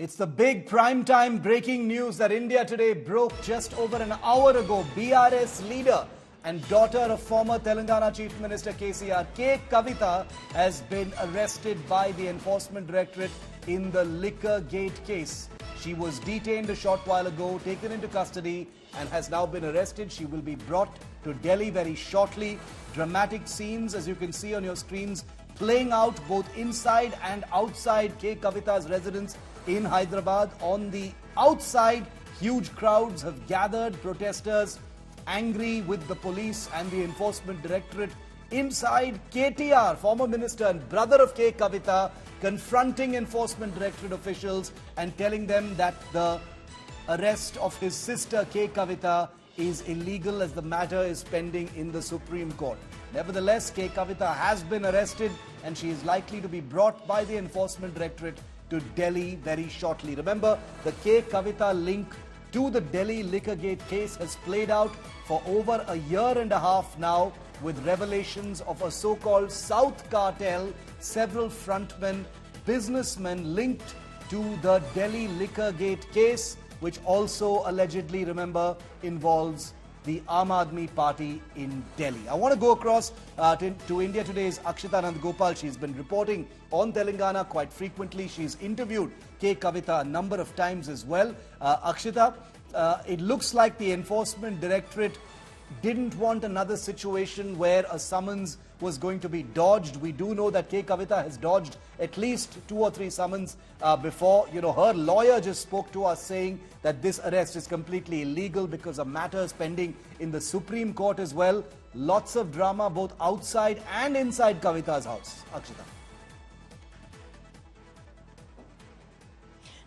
It's the big prime-time breaking news that India Today broke just over an hour ago. BRS leader and daughter of former Telangana Chief Minister K Kavitha has been arrested by the Enforcement Directorate in the liquor gate case. She was detained a short while ago, taken into custody and has now been arrested. She will be brought to Delhi very shortly. Dramatic scenes, as you can see on your screens, playing out both inside and outside K Kavitha's residence in Hyderabad. On the outside, huge crowds have gathered, protesters angry with the police and the Enforcement Directorate. Inside, KTR, former minister and brother of K Kavitha, confronting Enforcement Directorate officials and telling them that the arrest of his sister K Kavitha is illegal as the matter is pending in the Supreme Court. Nevertheless, K Kavitha has been arrested and she is likely to be brought by the Enforcement Directorate to Delhi very shortly. Remember, the K Kavitha link to the Delhi Liquorgate case has played out for over a year and a half now, with revelations of a so-called South cartel, several frontmen, businessmen linked to the Delhi Liquorgate case, which also allegedly, remember, involves the Aam Aadmi Party in Delhi. I want to go across to India Today's Akshita Nandgopal. She's been reporting on Telangana quite frequently. She's interviewed K Kavitha a number of times as well. Akshita, it looks like the Enforcement Directorate didn't want another situation where a summons was going to be dodged. We do know that K Kavitha has dodged at least 2 or 3 summons before. You know, her lawyer just spoke to us saying that this arrest is completely illegal because of matters pending in the Supreme Court as well. Lots of drama both outside and inside Kavitha's house. Akshita.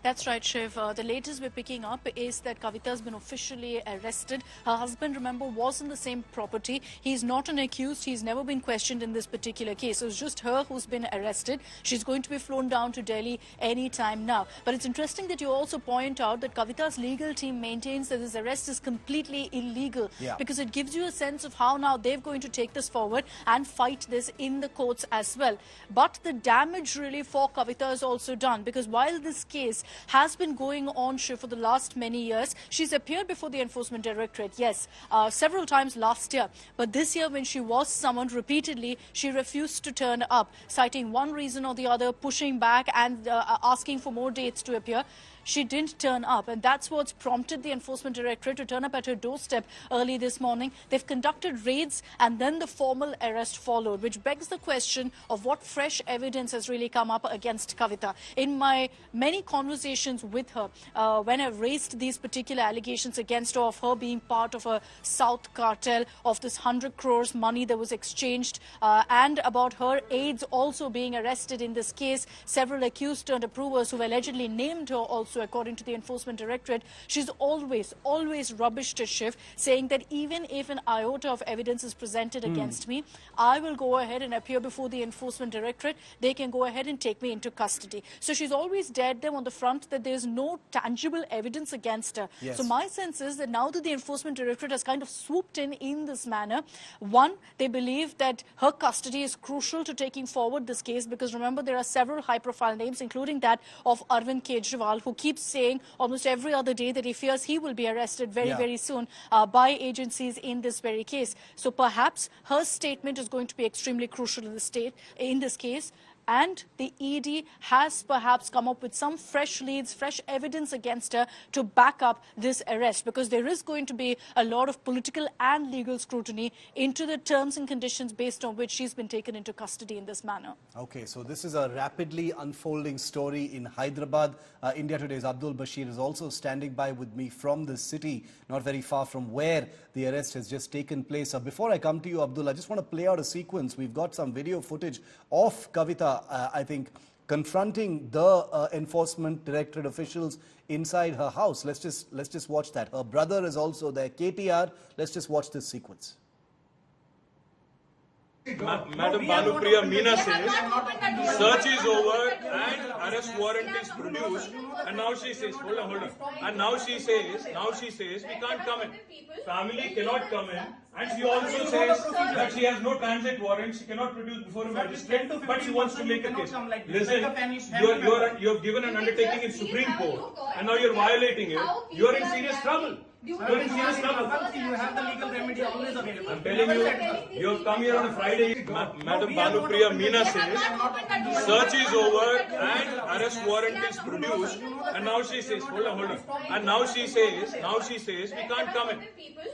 That's right, Shiv. The latest we're picking up is that Kavitha has been officially arrested. Her husband, remember, was in the same property. He's not an accused. He's never been questioned in this particular case. So it's just her who's been arrested. She's going to be flown down to Delhi any time now. But it's interesting that you also point out that Kavitha's legal team maintains that this arrest is completely illegal, because it gives you a sense of how now they're going to take this forward and fight this in the courts as well. But the damage really for Kavitha is also done, because while this case has been going on for the last many years, she's appeared before the Enforcement Directorate, yes, several times last year. But this year, when she was summoned repeatedly, she refused to turn up, citing one reason or the other, pushing back and asking for more dates to appear. She didn't turn up, and that's what's prompted the Enforcement Directorate to turn up at her doorstep early this morning. They've conducted raids and then the formal arrest followed, which begs the question of what fresh evidence has really come up against Kavitha. In my many conversations with her, when I've raised these particular allegations against her of her being part of a South cartel, of this 100 crores money that was exchanged, and about her aides also being arrested in this case, several accused turned approvers who allegedly named her also, according to the Enforcement Directorate, she's always rubbished a Shiv, saying that even if an iota of evidence is presented against me, I will go ahead and appear before the Enforcement Directorate. They can go ahead and take me into custody. So she's always dared them on the front that there's no tangible evidence against her. Yes. So my sense is that now that the Enforcement Directorate has kind of swooped in this manner, one, they believe that her custody is crucial to taking forward this case, because remember, there are several high-profile names, including that of Arvind Kejriwal, who keeps saying almost every other day that he fears he will be arrested very soon by agencies in this very case. So perhaps her statement is going to be extremely crucial in this case. And the ED has perhaps come up with some fresh leads, fresh evidence against her to back up this arrest, because there is going to be a lot of political and legal scrutiny into the terms and conditions based on which she's been taken into custody in this manner. Okay, so this is a rapidly unfolding story in Hyderabad. India Today's Abdul Bashir is also standing by with me from the city, not very far from where the arrest has just taken place. Before I come to you, Abdul, I just want to play out a sequence. We've got some video footage of Kavitha, I think, confronting the Enforcement Directorate officials inside her house. Let's just watch that. Her brother is also there, KTR. Let's just watch this sequence. Madam Banupriya Meena says search is over and arrest warrant is produced, and now she says, hold on, and now she says we can't come in. Family cannot come in, and she also says that she has no transit warrant, she cannot produce before a magistrate, but she wants to make a case. Listen, you have given an undertaking in Supreme Court, and now you're violating it. You are in serious trouble. You are in serious trouble. You have the legal remedy always available. I'm telling you, you have come here on a Friday. Madam Banupriya Meena says search is over and arrest warrant is produced, and now she says, hold on, and now she says we can't come in.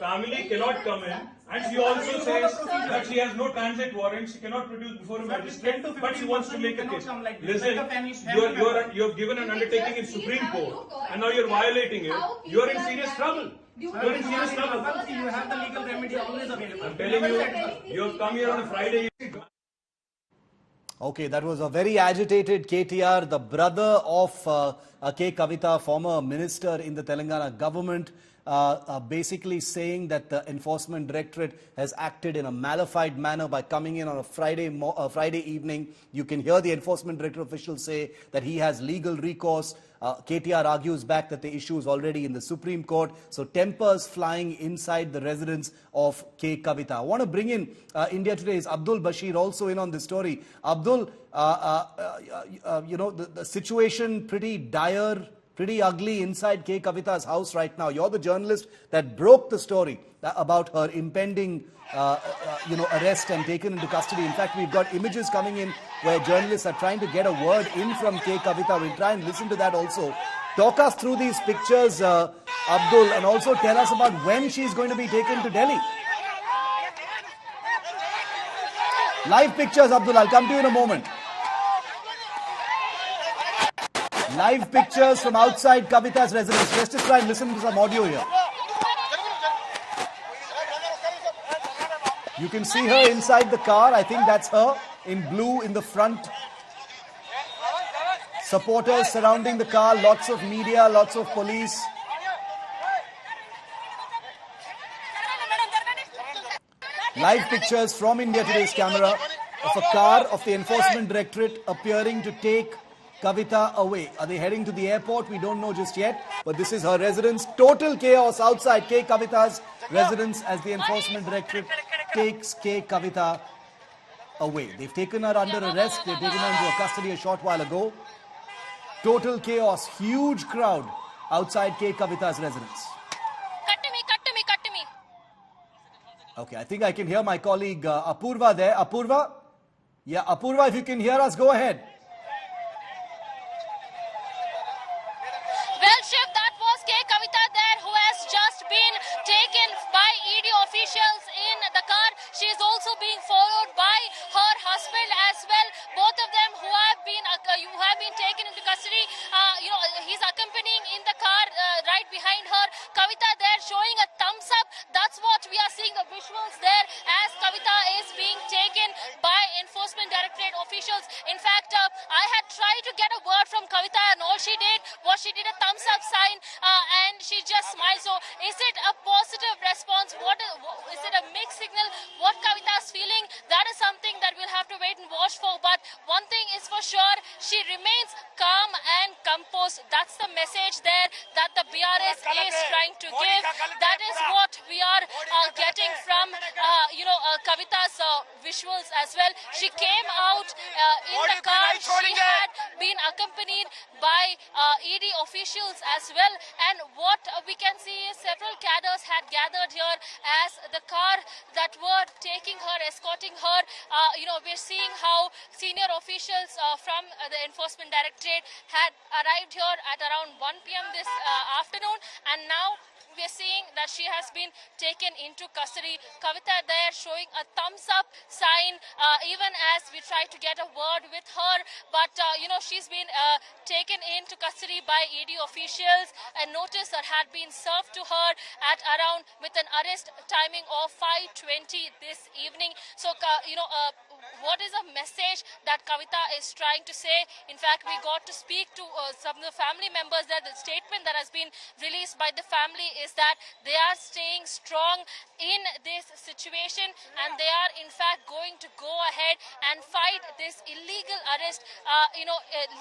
Family cannot come in, and she also says that she has no transit warrant, she cannot produce before a magistrate, but she wants to make a case. Listen, you have given an undertaking in Supreme Court, and now you're violating it. You are in serious trouble. You are in serious trouble. You have the legal remedy always available. I'm telling you, you have come here on a Friday. Okay, that was a very agitated KTR, the brother of K Kavitha, former minister in the Telangana government, basically saying that the Enforcement Directorate has acted in a malified manner by coming in on a Friday evening. You can hear the Enforcement Directorate officials say that he has legal recourse. KTR argues back that the issue is already in the Supreme Court. So tempers flying inside the residence of K Kavitha. I want to bring in India Today's Abdul Bashir also in on this story. Abdul, you know, the situation pretty dire, pretty ugly inside K Kavitha's house right now. You're the journalist that broke the story about her impending arrest and taken into custody. In fact, we've got images coming in where journalists are trying to get a word in from K Kavitha. We'll try and listen to that also. Talk us through these pictures, Abdul, and also tell us about when she's going to be taken to Delhi. Live pictures, Abdul. I'll come to you in a moment. Live pictures from outside Kavitha's residence. Let's just try and listen to some audio here. You can see her inside the car. I think that's her in blue in the front. Supporters surrounding the car. Lots of media, lots of police. Live pictures from India Today's camera of a car of the Enforcement Directorate appearing to take Kavitha away. Are they heading to the airport? We don't know just yet. But this is her residence. Total chaos outside K Kavitha's residence as the Enforcement Directorate takes K Kavitha away. They've taken her under arrest. They've taken her into custody a short while ago. Total chaos. Huge crowd outside K Kavitha's residence. Cut to me. Okay, I think I can hear my colleague Apurva there. Apurva? Yeah, Apurva, if you can hear us, go ahead. Well, Shiv, that was K Kavitha there, who has just been taken by ED officials in the car. She is also being followed by her husband as well. Both of them who have been taken into custody. He's accompanying in the car right behind her. Kavitha there showing a thumbs up. That's what we are seeing, the visuals there as Kavitha is being taken by Enforcement Directorate officials. In fact, I had tried to get a word from Kavitha, and all she did was she did a thumbs up sign and she just smiled. So is it a positive response? Is it a mixed signal? What Kavitha is feeling, that is something that we'll have to wait and watch for. But one thing is for sure, she remains calm and composed. That's the message there that the BRS is trying to give. That is what we are getting from Kavitha's visuals as well. She came out in the car. She had been accompanied by ED officials as well. And what we can see is several cadres had gathered here as the car that were taking her, escorting her. We're seeing how senior officials from the Enforcement Directorate had arrived here at around 1 p.m. this afternoon, and now we are seeing that she has been taken into custody. Kavitha there showing a thumbs up sign, even as we try to get a word with her. But, she's been taken into custody by ED officials. A notice that had been served to her at around with an arrest timing of 5:20 this evening. So, what is a message that Kavitha is trying to say? In fact, we got to speak to some of the family members there. The statement that has been released by the family is that they are staying strong in this situation, and they are in fact going to go ahead and fight this illegal arrest.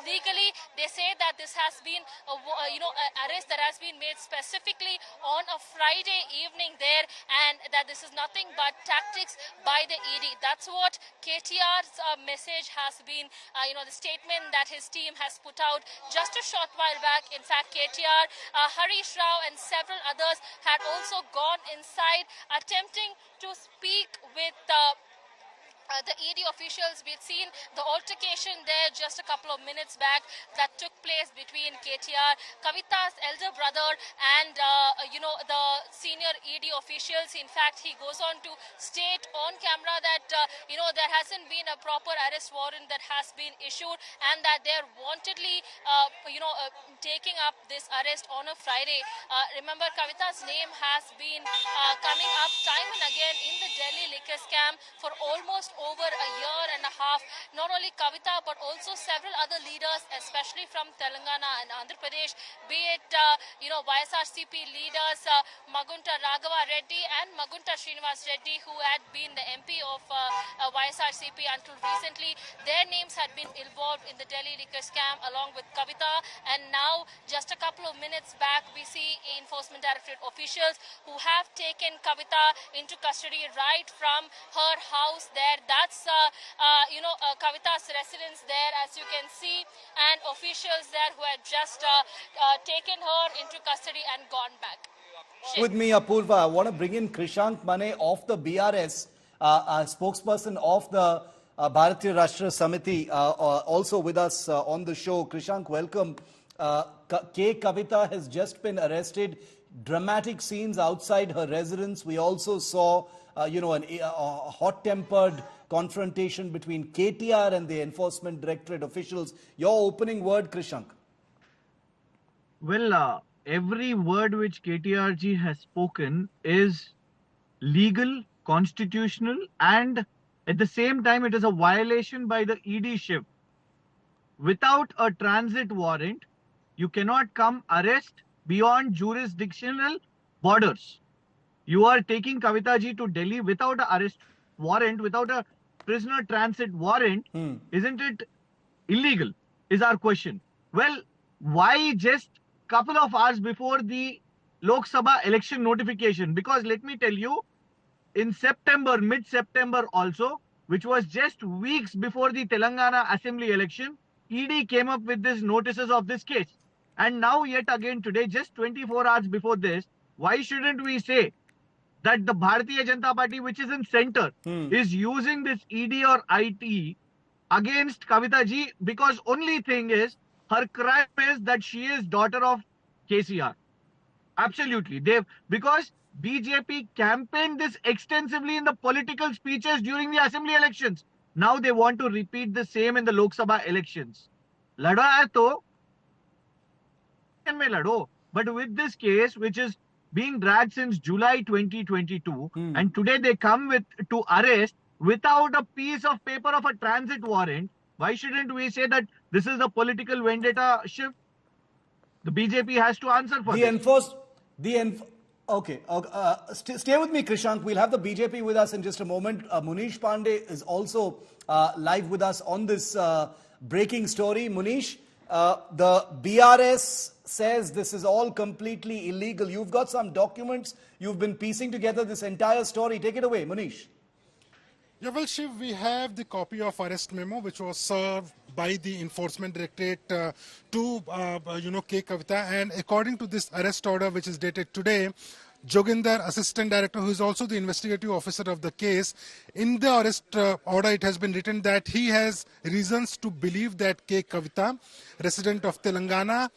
Legally, they say that this has been an arrest that has been made specifically on a Friday evening there, and that this is nothing but tactics by the ED. That's what KTR's message has been, the statement that his team has put out just a short while back. In fact, KTR, Harish Rao and several others had also gone inside attempting to speak with the ED officials. We'd seen the altercation there just a couple of minutes back that took place between KTR, Kavitha's elder brother, and the senior ED officials. In fact, he goes on to state on camera that there hasn't been a proper arrest warrant that has been issued, and that they're wantedly taking up this arrest on a Friday. Remember, Kavitha's name has been coming up time and again in the Delhi liquor scam for almost over a year and a half. Not only Kavitha, but also several other leaders, especially from Telangana and Andhra Pradesh, be it YSRCP leaders Magunta Raghava Reddy and Magunta Srinivas Reddy, who had been the MP of YSRCP until recently. Their names had been involved in the Delhi liquor scam along with Kavitha, and now just a couple of minutes back we see Enforcement Directorate officials who have taken Kavitha into custody right from her house there. That's Kavitha's residence there, as you can see, and officials there who had just taken her into custody and gone back. With me, Apurva, I want to bring in Krishank Mane of the BRS, spokesperson of the Bharat Rashtra Samithi, also with us on the show. Krishank, welcome. K Kavitha has just been arrested. Dramatic scenes outside her residence. We also saw, a hot-tempered confrontation between KTR and the Enforcement Directorate officials. Your opening word, Krishank. Well, every word which KTRG has spoken is legal, constitutional, and at the same time it is a violation by the ED shift. Without a transit warrant, you cannot come arrest beyond jurisdictional borders. You are taking Kavitha ji to Delhi without an arrest warrant, without a prisoner transit warrant. Isn't it illegal, is our question. Well, why just couple of hours before the Lok Sabha election notification? Because let me tell you, in September, mid-September also, which was just weeks before the Telangana assembly election, ED came up with these notices of this case. And now yet again today, just 24 hours before this, why shouldn't we say that the Bharatiya Janata Party, which is in center, is using this ED or IT against Kavitha ji? Because only thing is, her crime is that she is daughter of KCR. Absolutely. Because BJP campaigned this extensively in the political speeches during the assembly elections. Now they want to repeat the same in the Lok Sabha elections. Lada hai to mein lado. But with this case, which is being dragged since July 2022, and today they come to arrest without a piece of paper of a transit warrant, why shouldn't we say that this is a political vendetta shift? The BJP has to answer for this. Okay. Stay with me, Krishank. We'll have the BJP with us in just a moment. Munish Pandey is also live with us on this breaking story. Munish, the BRS says this is all completely illegal. You've got some documents. You've been piecing together this entire story. Take it away, Munish. Yeah, well, Shiv, we have the copy of arrest memo which was served by the Enforcement Directorate to K Kavitha, and according to this arrest order which is dated today, Joginder, Assistant Director, who is also the investigative officer of the case, in the arrest order it has been written that he has reasons to believe that K Kavitha, resident of Telangana,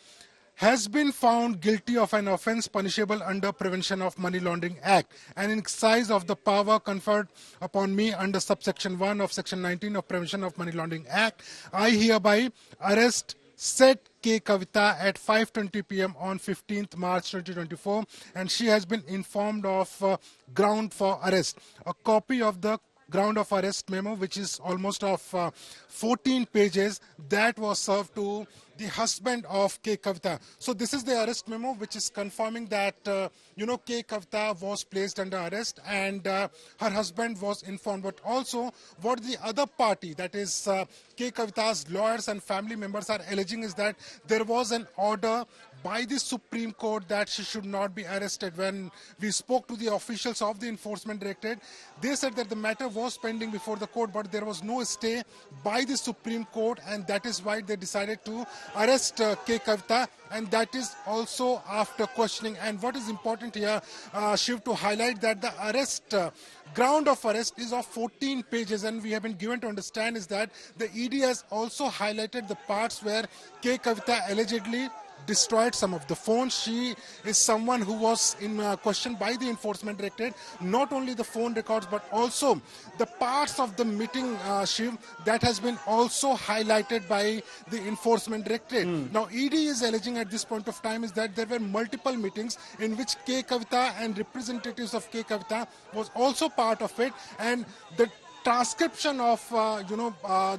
has been found guilty of an offence punishable under Prevention of Money Laundering Act and in exercise of the power conferred upon me under subsection 1 of section 19 of Prevention of Money Laundering Act. I hereby arrest said K Kavitha at 5:20 p.m. on 15th March 2024, and she has been informed of ground for arrest. A copy of the ground of arrest memo, which is almost of 14 pages, that was served to the husband of K Kavitha. So this is the arrest memo which is confirming that K Kavitha was placed under arrest and her husband was informed. But also what the other party, that is K Kavitha's lawyers and family members, are alleging is that there was an order by the Supreme Court that she should not be arrested. When we spoke to the officials of the Enforcement Directorate, they said that the matter was pending before the court, but there was no stay by the Supreme Court, and that is why they decided to arrest K Kavitha, and that is also after questioning. And what is important here, Shiv, to highlight that the arrest ground of arrest is of 14 pages, and we have been given to understand is that the ED has also highlighted the parts where K Kavitha allegedly destroyed some of the phones. She is someone who was in question by the Enforcement Directorate. Not only the phone records, but also the parts of the meeting, Shiv, that has been also highlighted by the Enforcement Directorate. Now, ED is alleging at this point of time is that there were multiple meetings in which K Kavitha and representatives of K Kavitha was also part of it, and the transcription of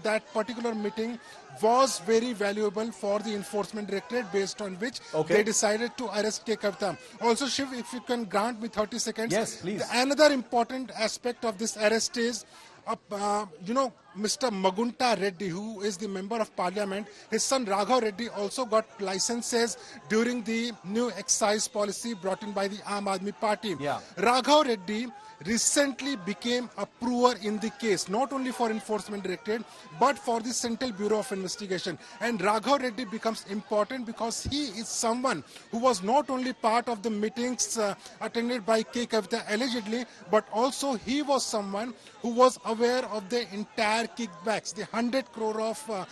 that particular meeting was very valuable for the Enforcement Directorate, based on which they decided to arrest K Kavitha. Also, Shiv, if you can grant me 30 seconds. Yes, please. Another important aspect of this arrest is Mr. Magunta Reddy, who is the member of parliament. His son Raghav Reddy also got licenses during the new excise policy brought in by the Aam Aadmi Party. Raghav Reddy recently became a prover in the case, not only for Enforcement Directorate but for the Central Bureau of Investigation. And Raghav Reddy becomes important because he is someone who was not only part of the meetings attended by K Kavitha allegedly, but also he was someone who was aware of the entire kickbacks, the 100 crore of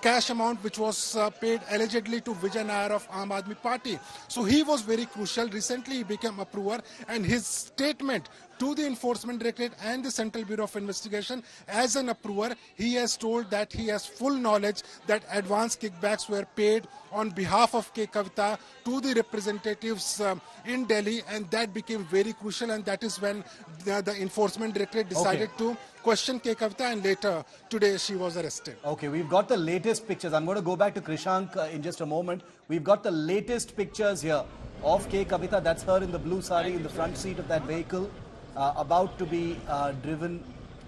cash amount which was paid allegedly to Vijay Nair of Aam Aadmi Party. So he was very crucial. Recently he became a prover, and his statement to the Enforcement Directorate and the Central Bureau of Investigation as an approver, he has told that he has full knowledge that advance kickbacks were paid on behalf of K Kavitha to the representatives in Delhi, and that became very crucial, and that is when the Enforcement Directorate decided to question K Kavitha, and later today she was arrested. Okay, we've got the latest pictures. I'm going to go back to Krishank in just a moment. We've got the latest pictures here of K Kavitha. That's her in the blue sari in the front seat of that vehicle, about to be driven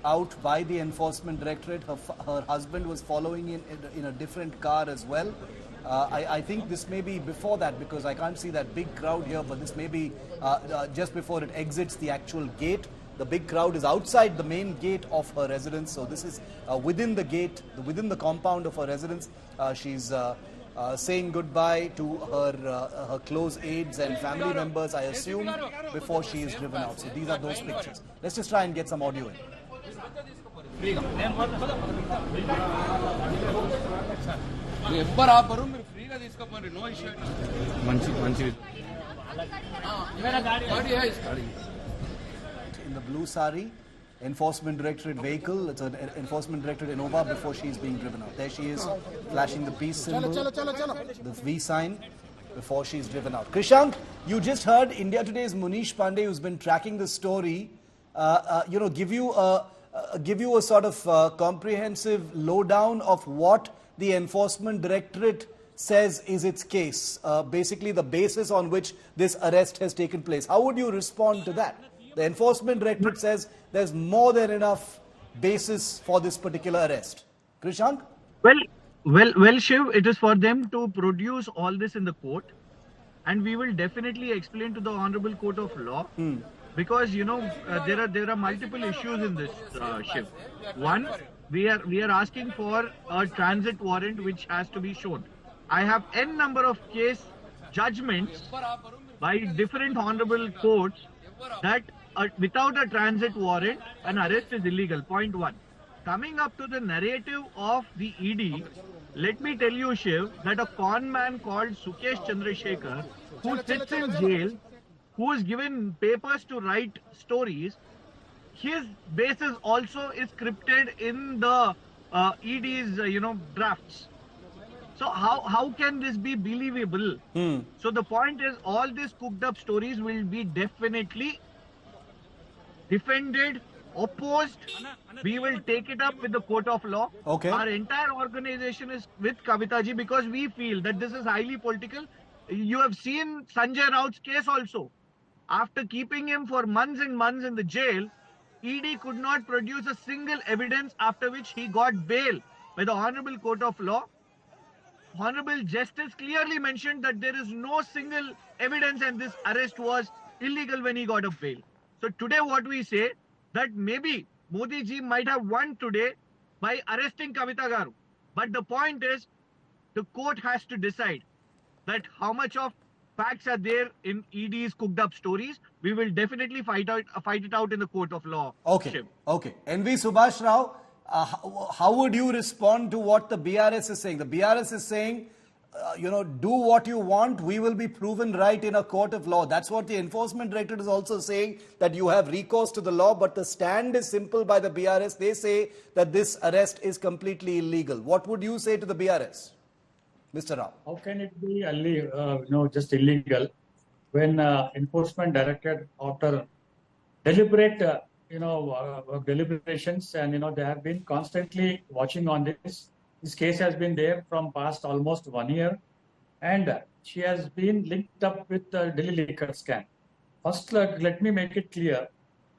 out by the Enforcement Directorate. Her husband was following in a different car as well. I think this may be before that, because I can't see that big crowd here, but this may be just before it exits the actual gate. The big crowd is outside the main gate of her residence, so this is within the gate, within the compound of her residence. She's saying goodbye to her close aides and family members, I assume, before she is driven out. So these are those pictures. Let's just try and get some audio in. In the blue sari, Enforcement Directorate vehicle. It's an Enforcement Directorate Innova before she is being driven out. There she is, flashing the peace symbol, the V sign, before she is driven out. Krishank, you just heard India Today's Munish Pandey, who's been tracking the story, give you a sort of comprehensive lowdown of what the Enforcement Directorate says is its case, basically the basis on which this arrest has taken place. How would you respond to that? The Enforcement Directorate says there's more than enough basis for this particular arrest. Krishank? Well, Shiv, it is for them to produce all this in the court, and we will definitely explain to the Honorable Court of Law, because there are multiple issues in this, Shiv. One, we are asking for a transit warrant which has to be shown. I have n number of case judgments by different honorable courts that without a transit warrant, an arrest is illegal. Point one. Coming up to the narrative of the ED, let me tell you, Shiv, that a con man called Sukesh Chandrashekar, who sits in jail, who is given papers to write stories, his basis also is scripted in the ED's drafts. So how can this be believable? So the point is, all these cooked up stories will be definitely defended opposed, we will take it up with the court of law. Okay. Our entire organization is with Kavitha ji because we feel that this is highly political. You have seen Sanjay Raut's case also. After keeping him for months and months in the jail, ED could not produce a single evidence, after which he got bail by the Honorable Court of Law. Honorable Justice clearly mentioned that there is no single evidence and this arrest was illegal when he got a bail. So today what we say, that maybe Modi ji might have won today by arresting Kavitha Garu. But the point is, the court has to decide that how much of facts are there in ED's cooked up stories. We will definitely fight it out in the court of law. Okay. Shiv. Okay. NV Subhash Rao, how would you respond to what the BRS is saying? The BRS is saying, do what you want. We will be proven right in a court of law. That's what the Enforcement Directorate is also saying, that you have recourse to the law. But the stand is simple by the BRS. They say that this arrest is completely illegal. What would you say to the BRS, Mr. Rao? How can it be just illegal when Enforcement Directorate, after deliberate deliberations, and they have been constantly watching on this. This case has been there from past almost 1 year, and she has been linked up with the Delhi liquor scam. First, let me make it clear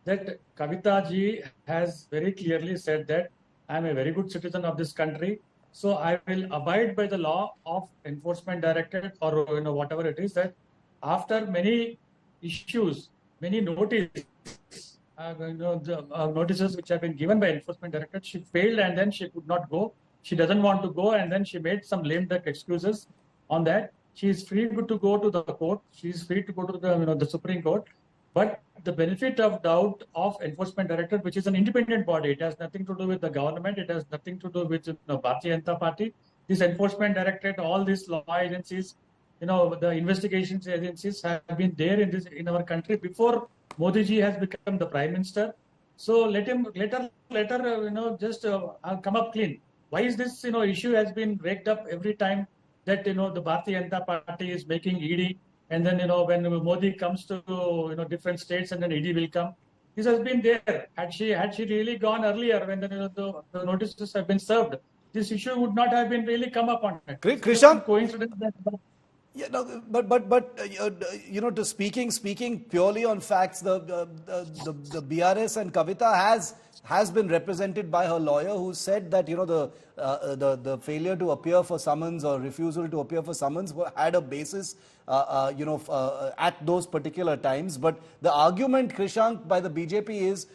that Kavitha ji has very clearly said that I am a very good citizen of this country, so I will abide by the law of Enforcement Directorate, or whatever it is, that after many issues, many notices which have been given by Enforcement Directorate, she failed and then she could not go. She doesn't want to go, and then she made some lame duck excuses on that. She is free to go to the court. She is free to go to the Supreme Court. But the benefit of doubt of Enforcement Directorate, which is an independent body, it has nothing to do with the government. It has nothing to do with Bharatiya Janata Party. This Enforcement Directorate, all these law agencies, the investigations agencies have been there in our country before Modi ji has become the Prime Minister. So let her come up clean. Why is this issue has been raked up every time that the Bharatiya Janata Party is making ED, and then when Modi comes to different states, and then ED will come. This has been there. Had she really gone earlier when the notices have been served, this issue would not have been really come up on it. Krishan? Coincidence that. Yeah, no, but speaking purely on facts, the BRS and Kavitha has been represented by her lawyer, who said that the failure to appear for summons or refusal to appear for summons had a basis at those particular times. But the argument, Krishank, by the BJP is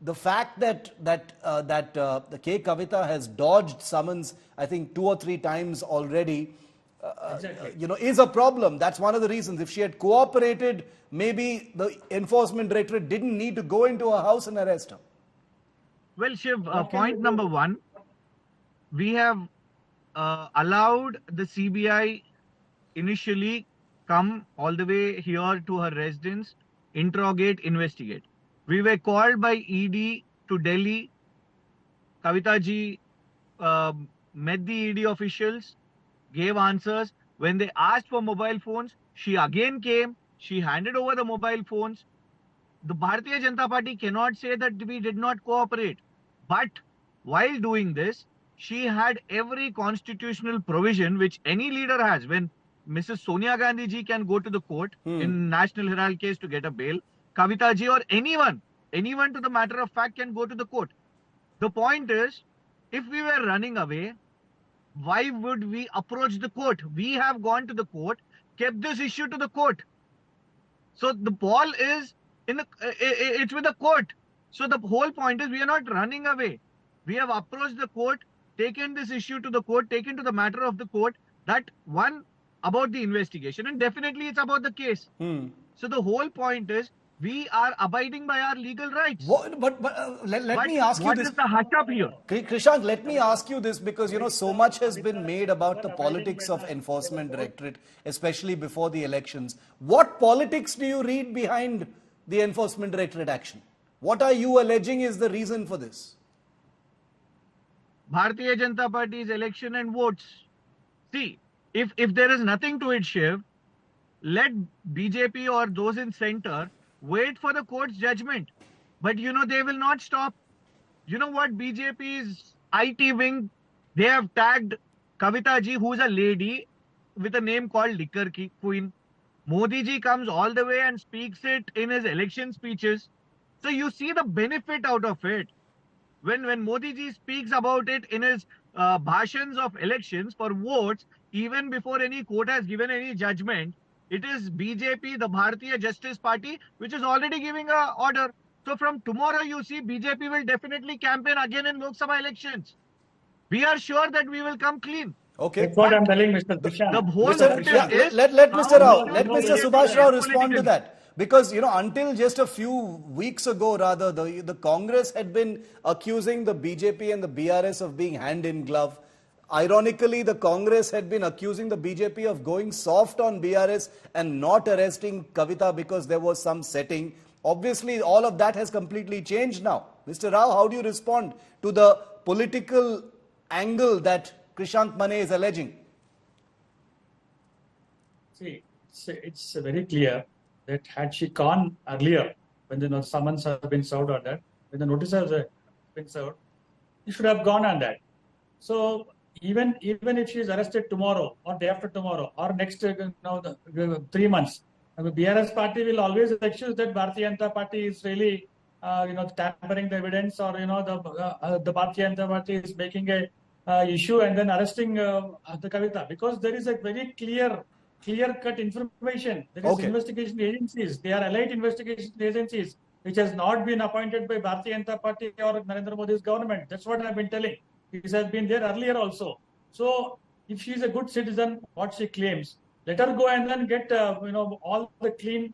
the fact that the K Kavitha has dodged summons, I think 2 or 3 times already. Is a problem. That's one of the reasons. If she had cooperated, maybe the Enforcement Directorate didn't need to go into her house and arrest her. Well, Shiv, point number 1, we have allowed the CBI initially come all the way here to her residence, interrogate, investigate. We were called by ED to Delhi. Kavitha ji met the ED officials, gave answers. When they asked for mobile phones, she again came, she handed over the mobile phones. The Bharatiya Janata Party cannot say that we did not cooperate. But while doing this, she had every constitutional provision which any leader has. When Mrs. Sonia Gandhi ji can go to the court in National Herald case to get a bail, Kavitha ji or anyone to the matter of fact can go to the court. The point is, if we were running away, why would we approach the court? We have gone to the court, kept this issue to the court. So the ball is it's with the court. So the whole point is, we are not running away. We have approached the court, taken this issue to the court, taken to the matter of the court, that one, about the investigation, and definitely it's about the case. So the whole point is, we are abiding by our legal rights. Let me ask you what this. What is the hush up here? Krishank, let me ask you this, because so much has been made about the politics of Enforcement Directorate, especially before the elections. What politics do you read behind the Enforcement Directorate action? What are you alleging is the reason for this? Bharatiya Janata Party's election and votes. See, if there is nothing to it, Shiv, let BJP or those in center wait for the court's judgment. But they will not stop. You know what? BJP's IT wing, they have tagged Kavitha ji, who's a lady with a name called Liquor Queen. Modi ji comes all the way and speaks it in his election speeches. So you see the benefit out of it. When Modi ji speaks about it in his bhashans of elections for votes, even before any court has given any judgment, it is BJP, the Bharatiya Justice Party, which is already giving a order. So from tomorrow, you see, BJP will definitely campaign again in Lok Sabha elections. We are sure that we will come clean. Okay. That's what I'm telling Mr. Dushyant. The whole Mr. motive Yeah, is let Mr. how Rao, we let can Mr. BJP Subhash Rao politically. respond to that. Because, until just a few weeks ago, rather, the Congress had been accusing the BJP and the BRS of being hand in glove. Ironically, the Congress had been accusing the BJP of going soft on BRS and not arresting Kavitha because there was some setting. Obviously, all of that has completely changed now. Mr. Rao, how do you respond to the political angle that Krishank Mane is alleging? See, it's very clear that had she gone earlier, when the summons have been served on that, when the notice has been served, you should have gone on that. So even if she is arrested tomorrow or day after tomorrow or next 3 months, the BRS party will always accuse that Bharatiya Janata Party is really tampering the evidence, or the Bharatiya Janata Party is making a issue and then arresting the Kavitha, because there is a very clear-cut information. There is investigation agencies. They are allied investigation agencies which has not been appointed by Bharatiya Janata Party or Narendra Modi's government. That's what I've been telling. This has been there earlier also. So if she is a good citizen, what she claims, let her go and then get all the clean,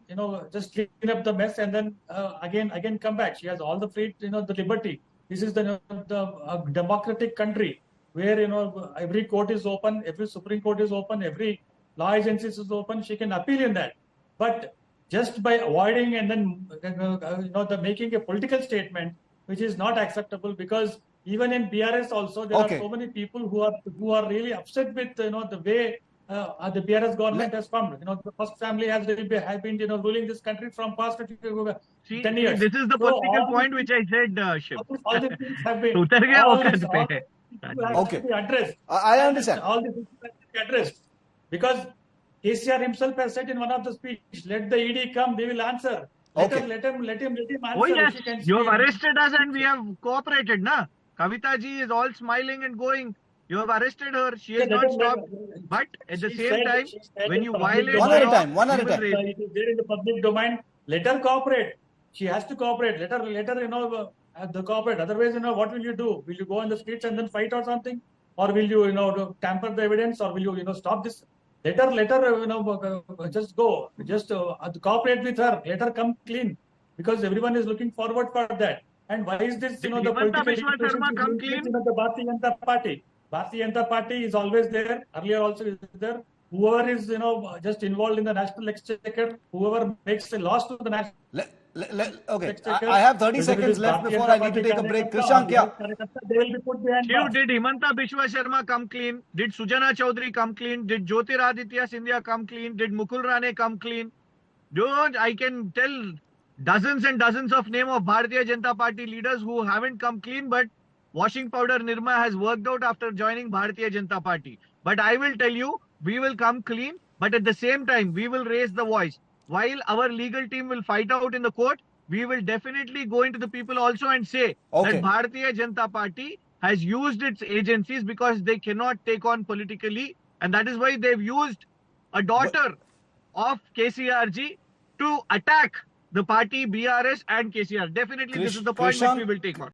just clean up the mess and then again come back. She has all the free, the liberty. This is the democratic country where every court is open, every Supreme Court is open, every law agencies is open. She can appeal in that. But just by avoiding and then making a political statement, which is not acceptable, because even in BRS also there are so many people who are really upset with the way the BRS government has come. The first family has been ruling this country from past 10 years. This is the political point which I said, Shiv. All these things have been addressed. I understand. All these issues have to be addressed. Because KCR himself has said in one of the speech, let the ED come, they will answer. Let him answer. Oh yes, you have arrested us and we have cooperated, na? Kavitha ji is all smiling and going. You have arrested her. She has not stopped. But at the same time, when you violate one at a time. It is there in the public domain. Let her cooperate. She has to cooperate. Let her the cooperate. Otherwise, what will you do? Will you go on the streets and then fight or something? Or will you, tamper the evidence? Or will you, stop this? Let her, just go. Just cooperate with her. Let her come clean. Because everyone is looking forward for that. And why is this, the political institutions come clean? The Bharatiya Janata Party. Bharatiya Janata Party is always there. Earlier also is there. Whoever is, just involved in the national exchequer, whoever makes a loss to the national exchequer. I have 30 seconds left before I need to take a break. Krishank, yeah. They will be put behind bars. Did Himanta Biswa Sharma come clean? Did Sujana Chaudhary come clean? Did Jyotiraditya Scindia come clean? Did Mukul Rane come clean? I can tell dozens and dozens of names of Bharatiya Janata Party leaders who haven't come clean, but washing powder Nirma has worked out after joining Bharatiya Janata Party. But I will tell you, we will come clean, but at the same time, we will raise the voice. While our legal team will fight out in the court, we will definitely go into the people also and say that Bharatiya Janata Party has used its agencies because they cannot take on politically, and that is why they've used a daughter of KCRG to attack the party, BRS and KCR. Definitely, this is the point which we will take on.